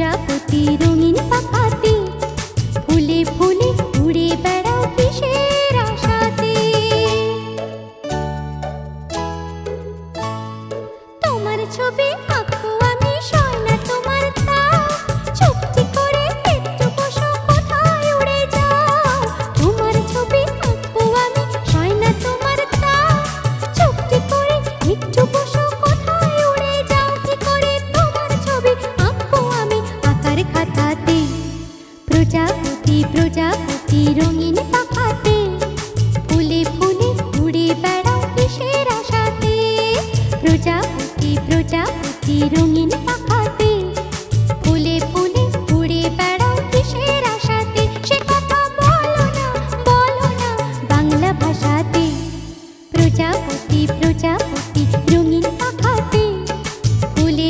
প্রজাপতি রঙিন পাখাতে ফুলে ফুলে উড়ে বেড়াও কিসের আশাতে। তোমার ছবি আঁকবো আমি সয় না তোমার তাও, চুপটি করে একটু বসো কোথায় উড়ে যাও। তোমার ছবি আঁকবো আমি সয় না তোমার তাও, চুপটি করে একটু বসো কোথায় উড়ে যাও। কি করে তোমার ছবি আঁকবো আমি আঁকার খাতাতে, প্রজাপতি প্রজাপতি রঙিন পাখাতে ফুলে ফুলে উড়ে বেড়াও কিসের আশাতে। প্রজাপতি প্রজাপতি রঙিন পাখাতে ফুলে ফুলে উড়ে বেড়াও কিসের আশাতে। সে কথা বলো না বাংলা ভাষাতে। প্রজাপতি প্রজাপতি রঙিন পাখাতে ফুলে